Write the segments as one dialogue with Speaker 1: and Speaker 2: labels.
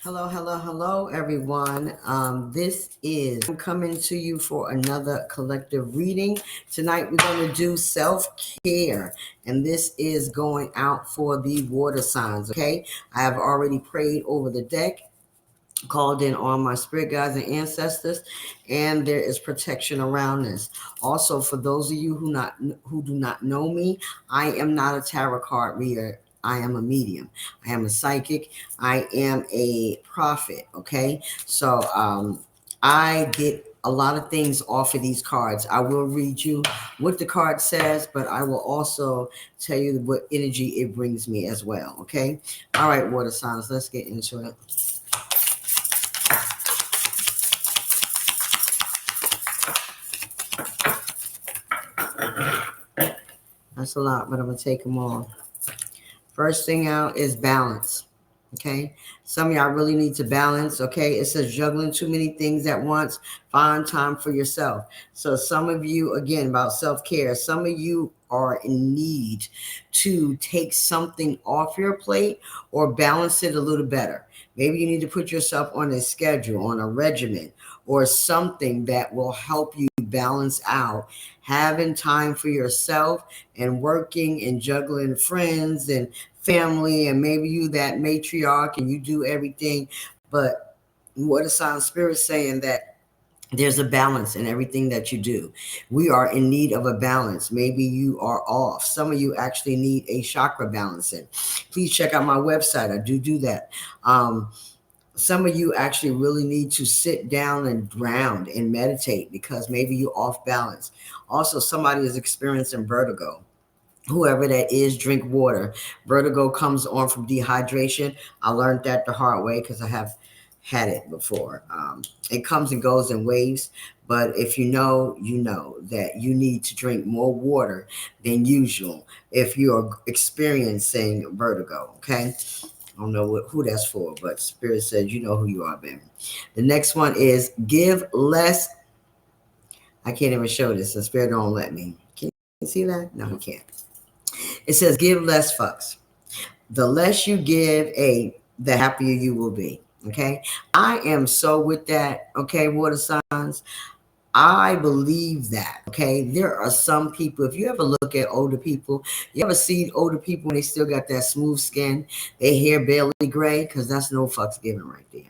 Speaker 1: Hello, everyone. I'm coming to you for another collective reading. Tonight, we're going to do self care, and this is going out for the water signs. Okay, I have already prayed over the deck, called in all my spirit guides and ancestors, and there is protection around this. Also, for those of you who do not know me, I am not a tarot card reader. I am a medium. I am a psychic. I am a prophet. Okay, so I get a lot of things off of these cards. I will read you what the card says, but I will also tell you what energy it brings me as well. Okay, all right, water signs. Let's get into it. That's a lot, but I'm going to take them all. First thing out is balance. Okay. Some of y'all really need to balance. Okay. It says juggling too many things at once. Find time for yourself. So some of you, again, about self-care, some of you are in need to take something off your plate or balance it a little better. Maybe you need to put yourself on a schedule, on a regimen, or something that will help you balance out having time for yourself and working and juggling friends and family, and maybe you that matriarch and you do everything. But what a sign spirit saying that there's a balance in everything that you do. We are in need of a balance. Maybe you are off. Some of you actually need a chakra balancing. Please check out my website. I do that. Some of you actually really need to sit down and ground and meditate because maybe you're off balance. Also, somebody is experiencing vertigo. Whoever that is, drink water. Vertigo comes on from dehydration. I learned that the hard way because I have had it before. It comes and goes in waves, but if you know that you need to drink more water than usual if you are experiencing vertigo. Okay, I don't know who that's for, but Spirit says you know who you are, baby. The next one is give less. I can't even show this. The Spirit don't let me. Can you see that? No, you can't. It says give less fucks. The less you give, the happier you will be. Okay. I am so with that. Okay, water signs. I believe that. Okay. There are some people, if you ever look at older people, you ever see older people when they still got that smooth skin, their hair barely gray, because that's no fucks given right there.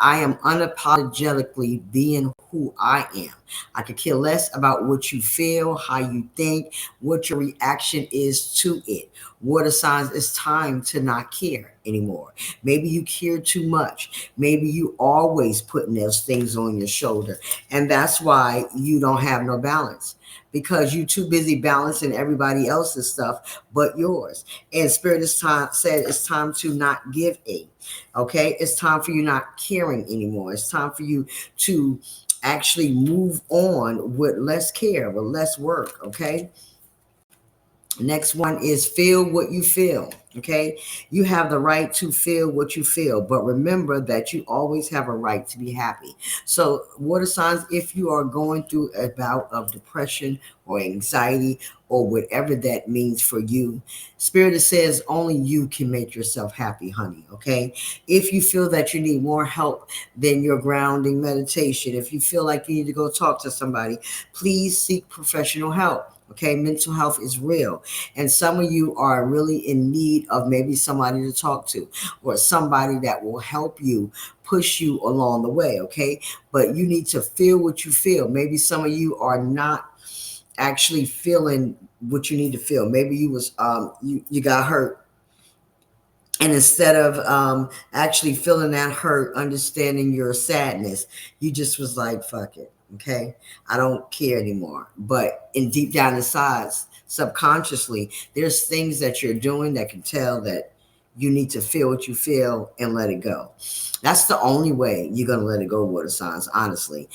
Speaker 1: I am unapologetically being who I am. I could care less about what you feel, how you think, what your reaction is to it. Water signs, it's time to not care anymore. Maybe you care too much. Maybe you always putting those things on your shoulder. And that's why you don't have no balance because you're too busy balancing everybody else's stuff but yours. And Spirit is time said it's time to not give a. Okay, it's time for you not caring anymore. It's time for you to actually move on with less care, with less work. Okay. Next one is feel what you feel. Okay. You have the right to feel what you feel, but remember that you always have a right to be happy. So, water signs, if you are going through a bout of depression or anxiety or whatever that means for you, Spirit says only you can make yourself happy, honey. Okay. If you feel that you need more help than your grounding meditation, if you feel like you need to go talk to somebody, please seek professional help. Okay, mental health is real. And some of you are really in need of maybe somebody to talk to or somebody that will help you push you along the way. Okay, but you need to feel what you feel. Maybe some of you are not actually feeling what you need to feel. Maybe you got hurt, and instead of actually feeling that hurt, understanding your sadness, you just was like, fuck it. Okay. I don't care anymore. But in deep down inside, subconsciously, there's things that you're doing that can tell that you need to feel what you feel and let it go. That's the only way you're going to let it go, water signs, honestly.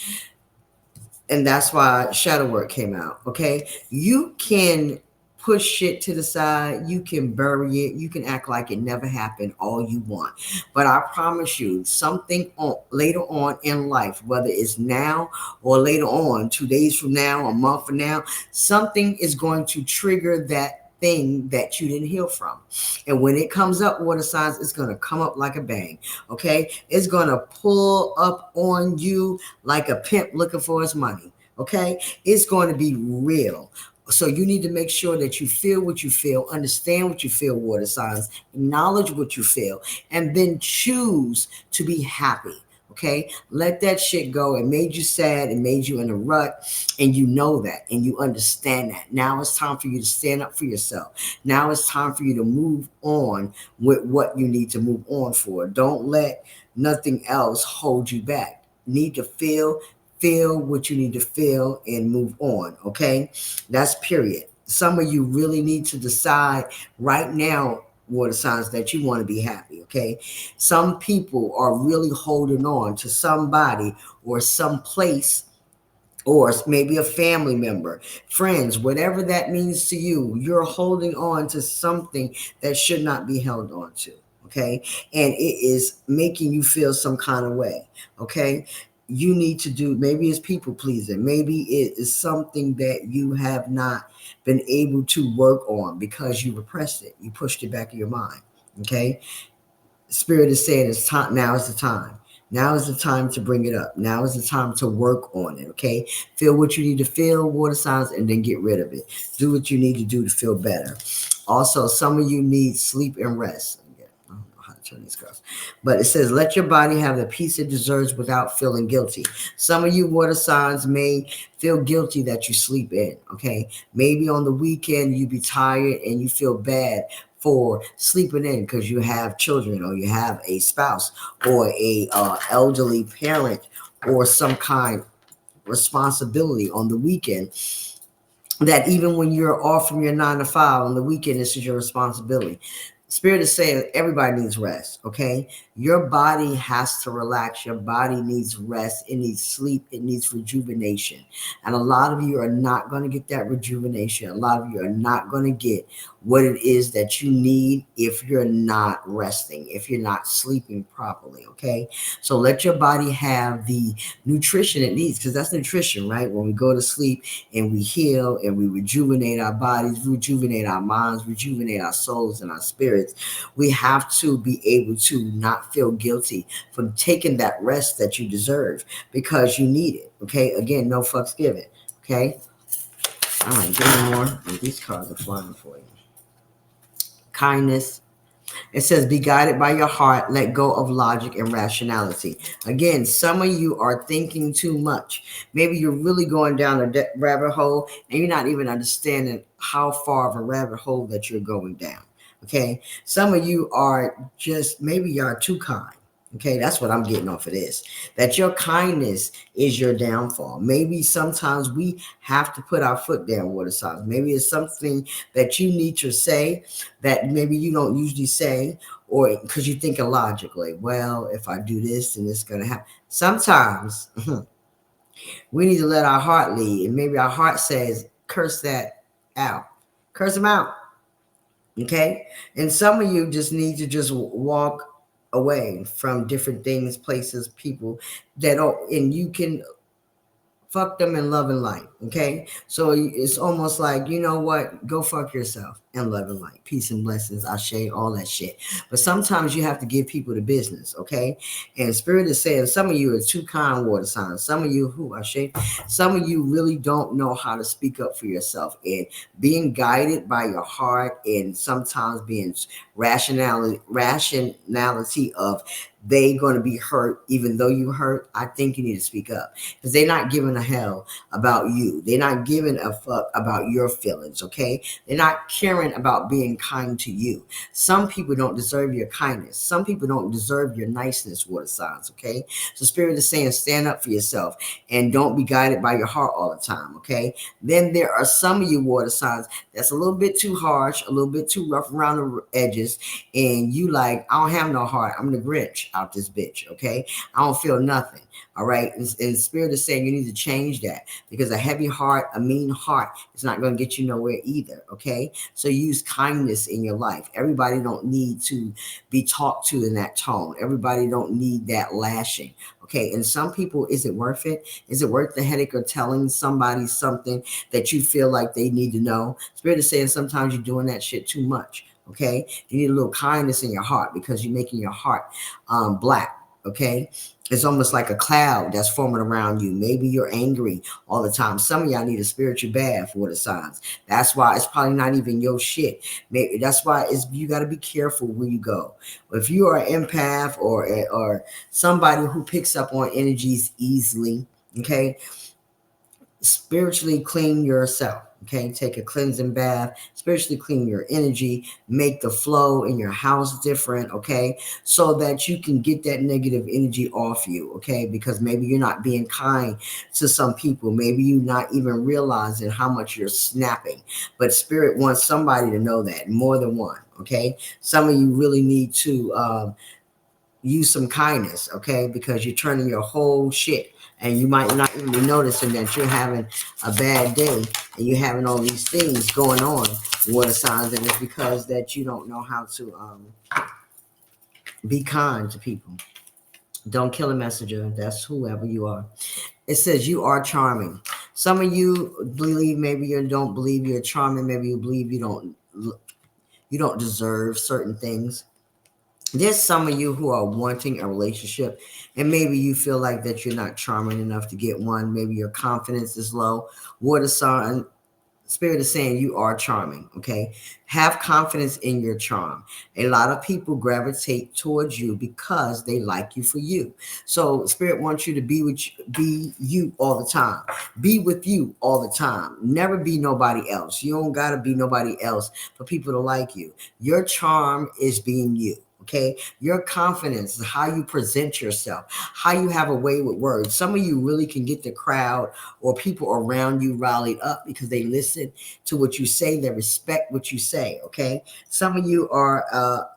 Speaker 1: And that's why shadow work came out. Okay. You can push shit to the side, you can bury it, you can act like it never happened all you want. But I promise you, something later on in life, whether it's now or later on, 2 days from now, a month from now, something is going to trigger that thing that you didn't heal from. And when it comes up, water signs, it's going to come up like a bang. Okay. It's going to pull up on you like a pimp looking for his money. Okay. It's going to be real. So you need to make sure that you feel what you feel, understand what you feel, water signs, acknowledge what you feel, and then choose to be happy. Okay, let that shit go. It made you sad. It made you in a rut, and you know that, and you understand that. Now it's time for you to stand up for yourself. Now it's time for you to move on with what you need to move on for. Don't let nothing else hold you back. Need to feel what you need to feel, and move on. Okay, that's period. Some of you really need to decide right now, water signs, that you want to be happy. Okay, some people are really holding on to somebody or some place, or maybe a family member, friends, whatever that means to you. You're holding on to something that should not be held on to. Okay, and it is making you feel some kind of way. Okay, you need to do, maybe it's people pleasing, maybe it is something that you have not been able to work on because you repressed it, you pushed it back in your mind. Okay, Spirit is saying it's time. Now is the time. Now is the time to bring it up. Now is the time to work on it. Okay. Feel what you need to feel, water signs, and then get rid of it. Do what you need to do to feel better. Also, some of you need sleep and rest. I don't know how to turn these girls. But it says, let your body have the peace it deserves without feeling guilty. Some of you water signs may feel guilty that you sleep in. Okay. Maybe on the weekend you be tired and you feel bad for sleeping in because you have children, or you have a spouse, or a elderly parent, or some kind responsibility on the weekend, that even when you're off from your 9 to 5 on the weekend, this is your responsibility. Spirit is saying everybody needs rest. Okay, your body has to relax. Your body needs rest. It needs sleep. It needs rejuvenation. And a lot of you are not going to get that rejuvenation. A lot of you are not going to get what it is that you need if you're not resting, if you're not sleeping properly. Okay, so let your body have the nutrition it needs, because that's nutrition, right? When we go to sleep and we heal and we rejuvenate our bodies, rejuvenate our minds, rejuvenate our souls and our spirits, we have to be able to not feel guilty for taking that rest that you deserve, because you need it. Okay, again, no fucks given. Okay, all right, give me more. And these cards are flying for you. Kindness. It says, be guided by your heart, let go of logic and rationality. Again, some of you are thinking too much. Maybe you're really going down a rabbit hole and you're not even understanding how far of a rabbit hole that you're going down. Okay. Some of you are just, maybe you are too kind. Okay, that's what I'm getting off of this. That your kindness is your downfall. Maybe sometimes we have to put our foot down, water signs. Maybe it's something that you need to say that maybe you don't usually say, or because you're thinking logically. Well, if I do this, then it's going to happen. Sometimes we need to let our heart lead, and maybe our heart says, curse that out. Curse them out. Okay, and some of you just need to just walk away from different things, places, people that don't, and you can fuck them in love and light. Okay, so it's almost like, you know what, go fuck yourself in love and light, peace and blessings, ashe, all that shit. But sometimes you have to give people the business. Okay, and Spirit is saying some of you are too kind, water signs. Some of you who ashe, some of you really don't know how to speak up for yourself, and being guided by your heart, and sometimes being rationality of they going to be hurt even though you hurt. I think you need to speak up, because they're not giving a hell about you. They're not giving a fuck about your feelings. Okay, they're not caring about being kind to you. Some people don't deserve your kindness. Some people don't deserve your niceness, water signs. Okay, so Spirit is saying stand up for yourself and don't be guided by your heart all the time. Okay, then there are some of you water signs that's a little bit too harsh, a little bit too rough around the edges, and you like, I don't have no heart, I'm the Grinch out this bitch. Okay, I don't feel nothing. All right, and Spirit is saying you need to change that, because a heavy heart, a mean heart, is not going to get you nowhere either. Okay, so use kindness in your life. Everybody don't need to be talked to in that tone. Everybody don't need that lashing. Okay, and some people, is it worth it? Is it worth the headache of telling somebody something that you feel like they need to know? Spirit is saying sometimes you're doing that shit too much. Okay, you need a little kindness in your heart because you're making your heart black. Okay, it's almost like a cloud that's forming around you. Maybe you're angry all the time. Some of y'all need a spiritual bath, water signs. That's why it's probably not even your shit. Maybe that's why it's you got to be careful where you go. If you are an empath or somebody who picks up on energies easily, okay, spiritually clean yourself. Okay, take a cleansing bath, spiritually clean your energy, make the flow in your house different. Okay, so that you can get that negative energy off you. Okay, because maybe you're not being kind to some people, maybe you're not even realizing how much you're snapping. But spirit wants somebody to know that, more than one. Okay, some of you really need to use some kindness, okay? Because you're turning your whole shit, and you might not even be noticing that you're having a bad day and you're having all these things going on, water signs, and it's because that you don't know how to be kind to people. Don't kill a messenger. That's whoever you are. It says you are charming. Some of you believe, maybe you don't believe you're charming. Maybe you believe you don't deserve certain things. There's some of you who are wanting a relationship, and maybe you feel like that you're not charming enough to get one. Maybe your confidence is low. Water sign, Spirit is saying you are charming, okay? Have confidence in your charm. A lot of people gravitate towards you because they like you for you. So Spirit wants you to be you all the time. Be with you all the time. Never be nobody else. You don't got to be nobody else for people to like you. Your charm is being you. Okay, your confidence is how you present yourself, how you have a way with words. Some of you really can get the crowd or people around you rallied up because they listen to what you say, they respect what you say. Okay, some of you are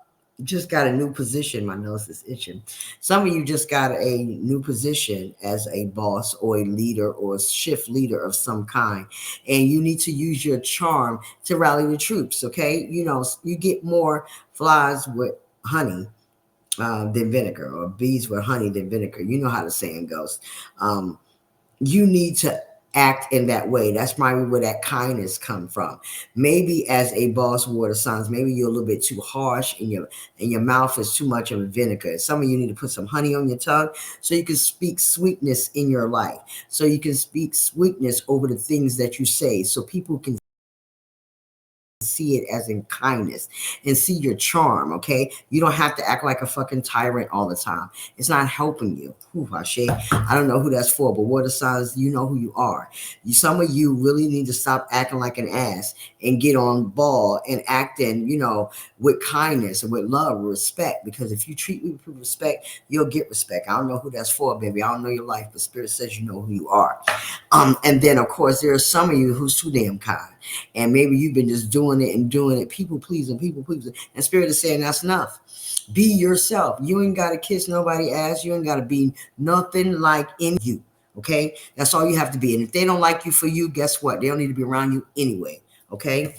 Speaker 1: just got a new position. My nose is itching. Some of you just got a new position as a boss or a leader or a shift leader of some kind, and you need to use your charm to rally the troops. Okay, you know, you get more flies with honey than vinegar, or bees with honey than vinegar. You know how the saying goes. Um, you need to act in that way. That's probably where that kindness come from. Maybe as a boss, water signs, maybe you're a little bit too harsh and your mouth is too much of a vinegar. Some of you need to put some honey on your tongue so you can speak sweetness in your life. So you can speak sweetness over the things that you say, so people can see it as in kindness and see your charm. Okay, you don't have to act like a fucking tyrant all the time. It's not helping you. Whew, I don't know who that's for, but water signs, you know who you are. Some of you really need to stop acting like an ass and get on ball and acting, you know, with kindness and with love and respect. Because if you treat people with respect, you'll get respect. I don't know who that's for, baby. I don't know your life, but Spirit says you know who you are. And then of course there are some of you who's too damn kind, and maybe you've been just doing it, people pleasing, and Spirit is saying that's enough. Be yourself. You ain't got to kiss nobody ass. You ain't got to be nothing like in you. Okay, that's all you have to be. And if they don't like you for you, guess what? They don't need to be around you anyway. Okay.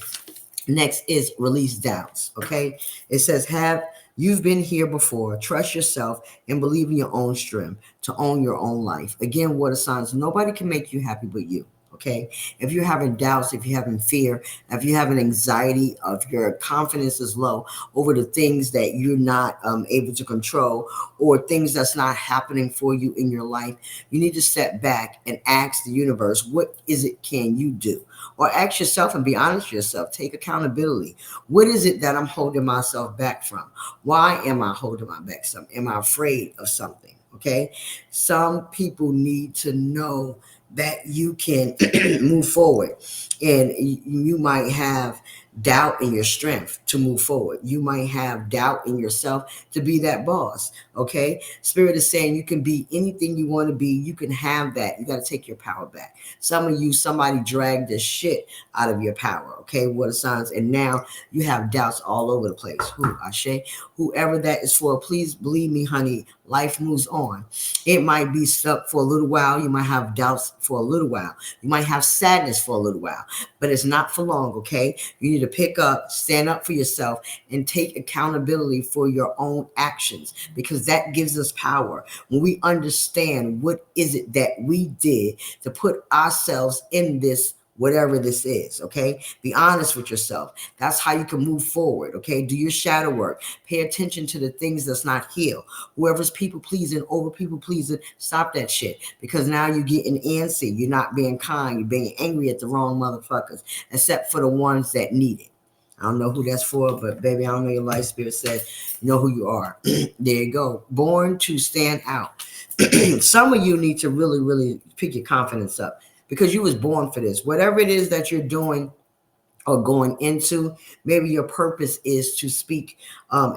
Speaker 1: Next is release doubts. Okay. It says, have you've been here before. Trust yourself and believe in your own strength to own your own life. Again, water signs, nobody can make you happy but you. Okay. If you're having doubts, if you're having fear, if you're having anxiety, if your confidence is low over the things that you're not able to control, or things that's not happening for you in your life, you need to step back and ask the universe, what is it can you do? Or ask yourself and be honest with yourself. Take accountability. What is it that I'm holding myself back from? Why am I holding my back? Am I afraid of something? Okay. Some people need to know that you can move forward, and you might have doubt in your strength to move forward. You might have doubt in yourself to be that boss. Okay. Spirit is saying you can be anything you want to be. You can have that. You got to take your power back. Some of you, somebody dragged the shit out of your power. Okay. Water signs. And now you have doubts all over the place. Ashe, whoever that is for, please believe me, honey, life moves on. It might be stuck for a little while. You might have doubts for a little while. You might have sadness for a little while, but it's not for long. Okay. You need to pick up, stand up for yourself, and take accountability for your own actions, because that gives us power. When we understand what is it that we did to put ourselves in this whatever this is. Okay, be honest with yourself. That's how you can move forward. Okay, do your shadow work. Pay attention to the things that's not healed. Whoever's people pleasing, over people pleasing, stop that shit, because now you're getting antsy. You're not being kind. You're being angry at the wrong motherfuckers, except for the ones that need it. I don't know who that's for, but baby, I don't know, your life spirit said, you know who you are. There you go. Born to stand out. Some of you need to really, really pick your confidence up, because you was born for this. Whatever it is that you're doing or going into, maybe your purpose is to speak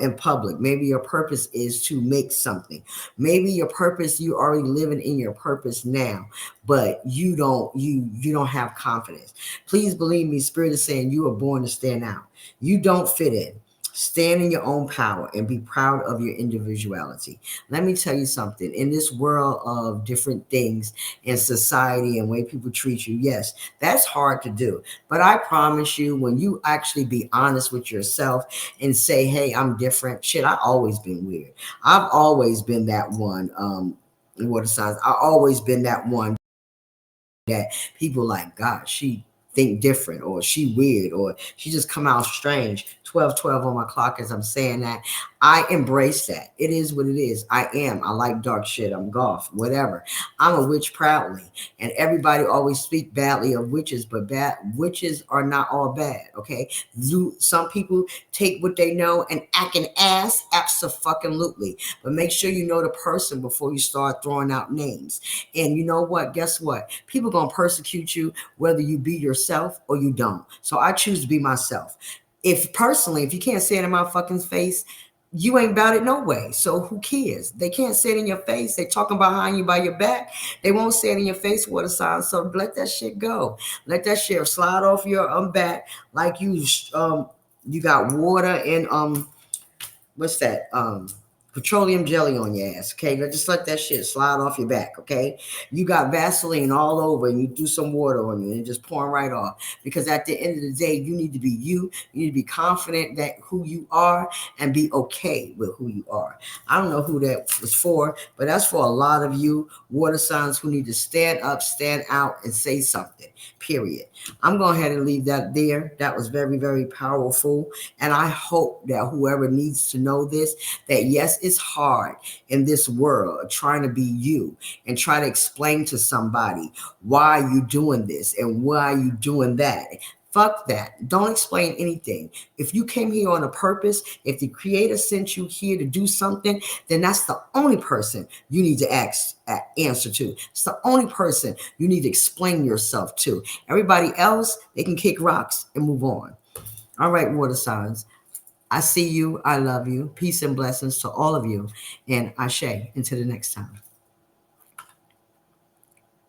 Speaker 1: in public. Maybe your purpose is to make something. Maybe your purpose, you already living in your purpose now, but you don't have confidence. Please believe me, spirit is saying you are born to stand out. You don't fit in. Stand in your own power and be proud of your individuality. Let me tell you something. In this world of different things in society and way people treat you, yes, that's hard to do. But I promise you, when you actually be honest with yourself and say, hey, I'm different. Shit, I always been weird. I've always been that one. What a signs. I always been that one that people like, God, she think different, or she weird, or she just come out strange. 12:12 on my clock as I'm saying that. I embrace that. It is what it is. I am. I like dark shit. I'm golf, whatever. I'm a witch proudly. And everybody always speak badly of witches, but bad witches are not all bad. Okay. Some people take what they know and act an ass. Absolutely. But make sure you know the person before you start throwing out names. And you know what? Guess what? People gonna persecute you whether you be yourself or you don't. So I choose to be myself. If personally, if you can't say it in my fucking face, you ain't about it no way. So who cares? They can't say it in your face. They talking behind you by your back. They won't say it in your face. What a sign. So let that shit go. Let that shit slide off your back like you got water and what's that? Petroleum jelly on your ass. Okay, just let that shit slide off your back. Okay, you got Vaseline all over, and you do some water on you, and just pouring right off. Because at the end of the day, you need to be you. You need to be confident that who you are, and be okay with who you are. I don't know who that was for, but that's for a lot of you water signs who need to stand up, stand out, and say something. Period. I'm going ahead and leave that there. That was very, very powerful. And I hope that whoever needs to know this, that yes, it's hard in this world trying to be you and try to explain to somebody why you doing this and why you doing that. Fuck that. Don't explain anything. If you came here on a purpose, if the creator sent you here to do something, then that's the only person you need to answer to. It's the only person you need to explain yourself to. Everybody else, they can kick rocks and move on. All right, water signs. I see you. I love you. Peace and blessings to all of you. And Ashe, until the next time.